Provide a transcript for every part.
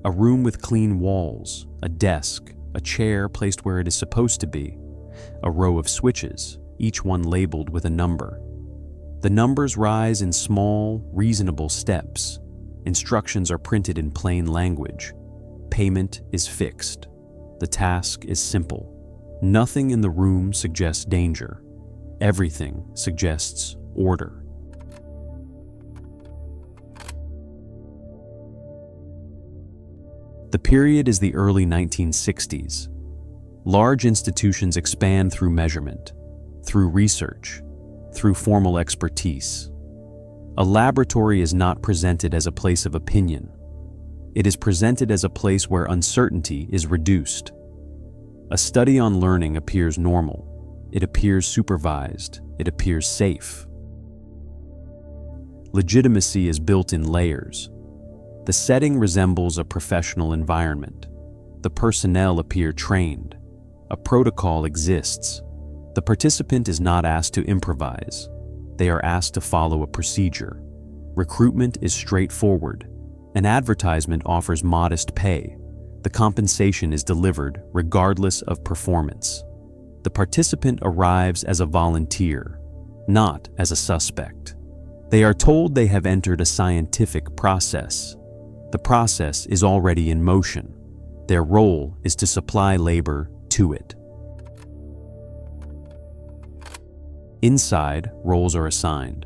A room with clean walls, a desk, a chair placed where it is supposed to be, a row of switches, each one labeled with a number. The numbers rise in small, reasonable steps. Instructions are printed in plain language. Payment is fixed. The task is simple. Nothing in the room suggests danger. Everything suggests order. The period is the early 1960s. Large institutions expand through measurement, through research, through formal expertise. A laboratory is not presented as a place of opinion. It is presented as a place where uncertainty is reduced. A study on learning appears normal. It appears supervised. It appears safe. Legitimacy is built in layers. The setting resembles a professional environment. The personnel appear trained. A protocol exists. The participant is not asked to improvise. They are asked to follow a procedure. Recruitment is straightforward. An advertisement offers modest pay. The compensation is delivered regardless of performance. The participant arrives as a volunteer, not as a suspect. They are told they have entered a scientific process. The process is already in motion. Their role is to supply labor to it. Inside, roles are assigned.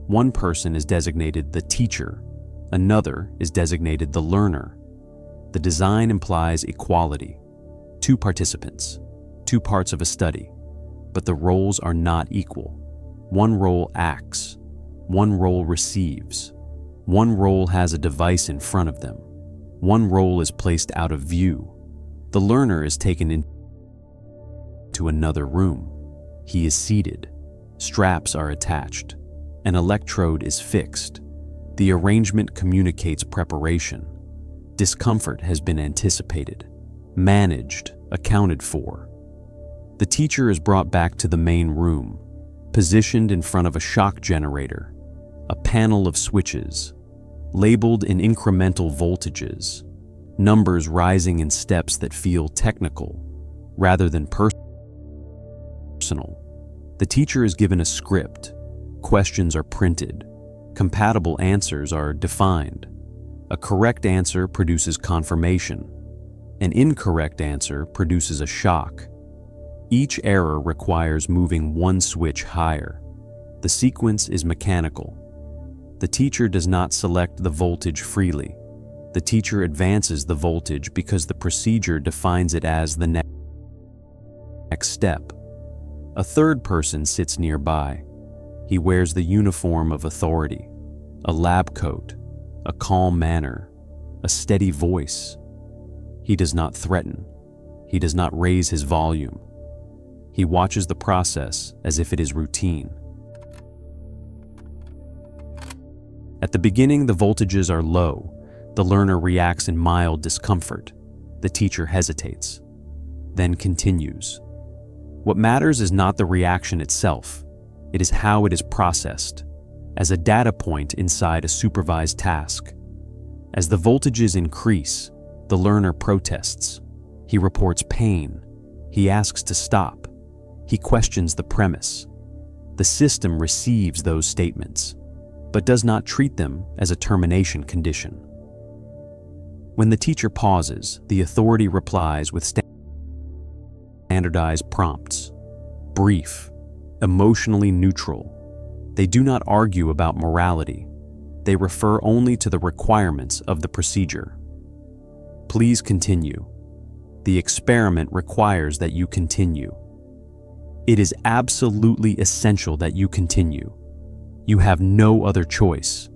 One person is designated the teacher. Another is designated the learner. The design implies equality. 2 participants, 2 parts of a study, but the roles are not equal. One role acts. One role receives. One role has a device in front of them. One role is placed out of view. The learner is taken into another room. He is seated. Straps are attached. An electrode is fixed. The arrangement communicates preparation. Discomfort has been anticipated, managed, accounted for. The teacher is brought back to the main room, positioned in front of a shock generator, a panel of switches, labeled in incremental voltages, numbers rising in steps that feel technical rather than personal. The teacher is given a script. Questions are printed. Compatible answers are defined. A correct answer produces confirmation. An incorrect answer produces a shock. Each error requires moving one switch higher. The sequence is mechanical. The teacher does not select the voltage freely. The teacher advances the voltage because the procedure defines it as the next step. A third person sits nearby. He wears the uniform of authority, a lab coat, a calm manner, a steady voice. He does not threaten. He does not raise his volume. He watches the process as if it is routine. At the beginning, the voltages are low. The learner reacts in mild discomfort. The teacher hesitates, then continues. What matters is not the reaction itself. It is how it is processed, as a data point inside a supervised task. As the voltages increase, the learner protests. He reports pain. He asks to stop. He questions the premise. The system receives those statements, but does not treat them as a termination condition. When the teacher pauses, the authority replies with standardized prompts, brief, emotionally neutral. They do not argue about morality. They refer only to the requirements of the procedure. Please continue. The experiment requires that you continue. It is absolutely essential that you continue. You have no other choice.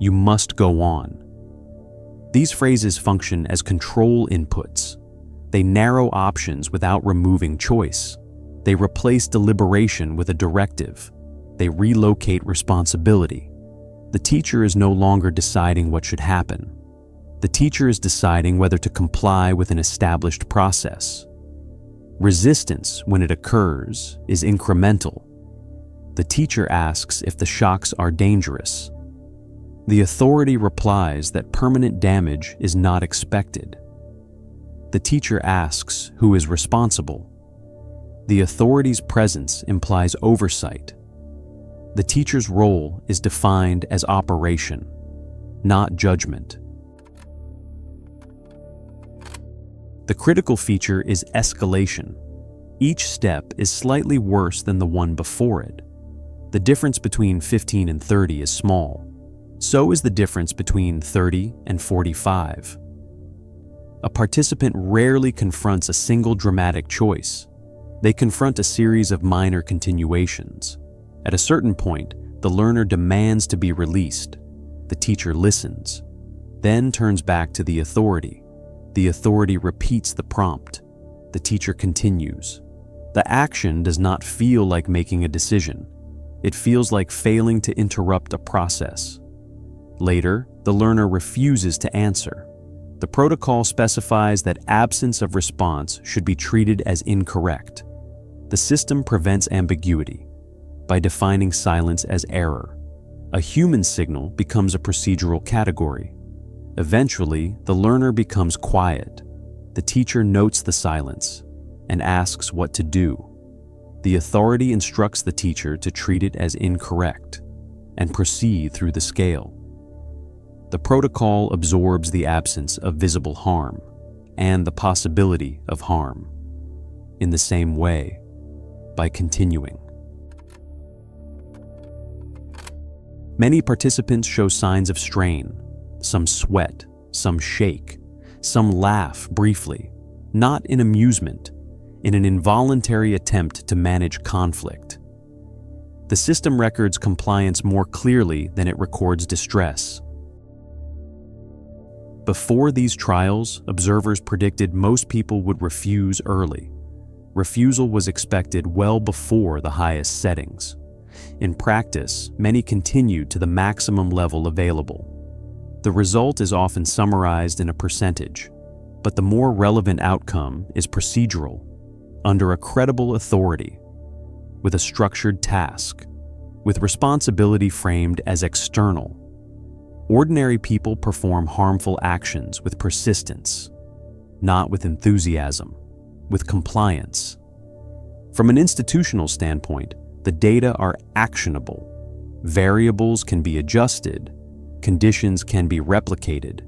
You must go on. These phrases function as control inputs. They narrow options without removing choice. They replace deliberation with a directive. They relocate responsibility. The teacher is no longer deciding what should happen. The teacher is deciding whether to comply with an established process. Resistance, when it occurs, is incremental. The teacher asks if the shocks are dangerous. The authority replies that permanent damage is not expected. The teacher asks who is responsible. The authority's presence implies oversight. The teacher's role is defined as operation, not judgment. The critical feature is escalation. Each step is slightly worse than the one before it. The difference between 15 and 30 is small. So is the difference between 30 and 45. A participant rarely confronts a single dramatic choice. They confront a series of minor continuations. At a certain point, the learner demands to be released. The teacher listens, then turns back to the authority. The authority repeats the prompt. The teacher continues. The action does not feel like making a decision. It feels like failing to interrupt a process. Later, the learner refuses to answer. The protocol specifies that absence of response should be treated as incorrect. The system prevents ambiguity by defining silence as error. A human signal becomes a procedural category. Eventually, the learner becomes quiet. The teacher notes the silence and asks what to do. The authority instructs the teacher to treat it as incorrect and proceed through the scale. The protocol absorbs the absence of visible harm and the possibility of harm. In the same way, by continuing. Many participants show signs of strain. Some sweat, some shake, some laugh briefly, not in amusement, in an involuntary attempt to manage conflict. The system records compliance more clearly than it records distress. Before these trials, observers predicted most people would refuse early. Refusal was expected well before the highest settings. In practice, many continued to the maximum level available. The result is often summarized in a percentage, but the more relevant outcome is procedural, under a credible authority, with a structured task, with responsibility framed as external. Ordinary people perform harmful actions with persistence, not with enthusiasm, with compliance. From an institutional standpoint, the data are actionable. Variables can be adjusted, conditions can be replicated,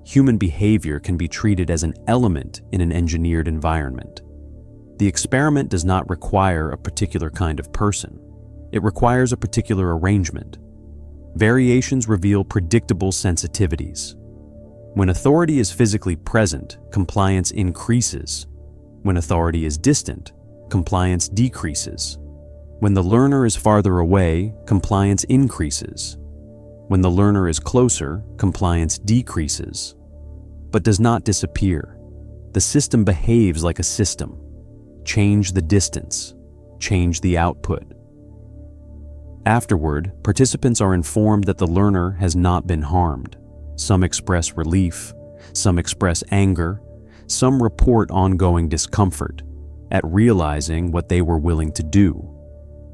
human behavior can be treated as an element in an engineered environment. The experiment does not require a particular kind of person. It requires a particular arrangement. Variations reveal predictable sensitivities. When authority is physically present, compliance increases. When authority is distant, compliance decreases. When the learner is farther away, compliance increases. When the learner is closer, compliance decreases, but does not disappear. The system behaves like a system. Change the distance, change the output. Afterward, participants are informed that the learner has not been harmed. Some express relief, some express anger, some report ongoing discomfort at realizing what they were willing to do.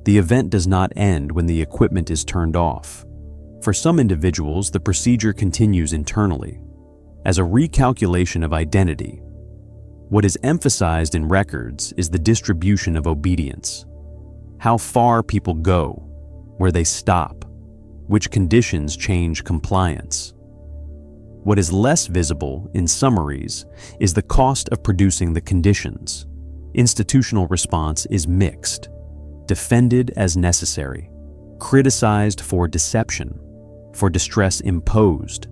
The event does not end when the equipment is turned off. For some individuals, the procedure continues internally, as a recalculation of identity. What is emphasized in records is the distribution of obedience. How far people go, where they stop, which conditions change compliance. What is less visible in summaries is the cost of producing the conditions. Institutional response is mixed, defended as necessary, criticized for deception, for distress imposed.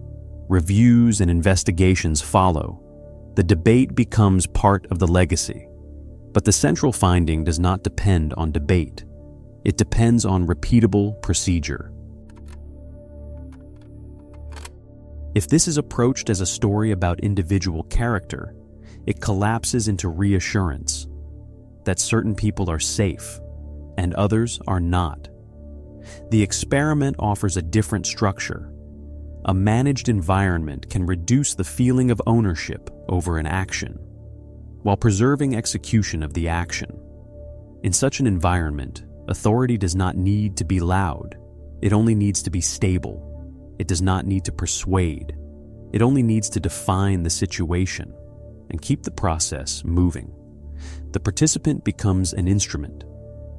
Reviews and investigations follow. The debate becomes part of the legacy. But the central finding does not depend on debate. It depends on repeatable procedure. If this is approached as a story about individual character, it collapses into reassurance that certain people are safe and others are not. The experiment offers a different structure. A managed environment can reduce the feeling of ownership over an action, while preserving execution of the action. In such an environment, authority does not need to be loud. It only needs to be stable. It does not need to persuade. It only needs to define the situation and keep the process moving. The participant becomes an instrument,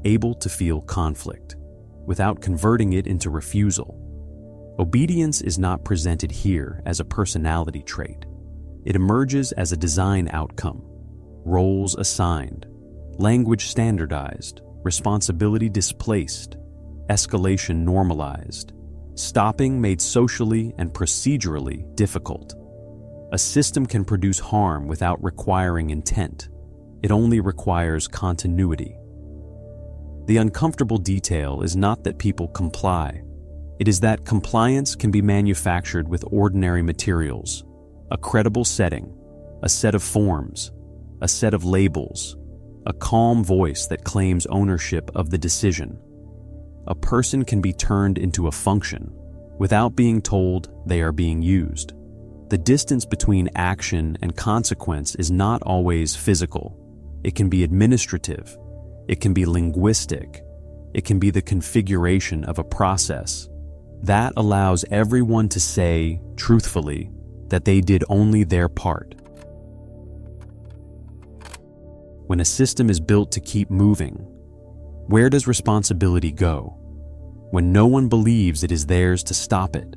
able to feel conflict, without converting it into refusal. Obedience is not presented here as a personality trait. It emerges as a design outcome, roles assigned, language standardized, responsibility displaced, escalation normalized, stopping made socially and procedurally difficult. A system can produce harm without requiring intent. It only requires continuity. The uncomfortable detail is not that people comply. It is that compliance can be manufactured with ordinary materials, a credible setting, a set of forms, a set of labels, a calm voice that claims ownership of the decision. A person can be turned into a function without being told they are being used. The distance between action and consequence is not always physical. It can be administrative. It can be linguistic. It can be the configuration of a process. That allows everyone to say, truthfully, that they did only their part. When a system is built to keep moving, where does responsibility go? When no one believes it is theirs to stop it,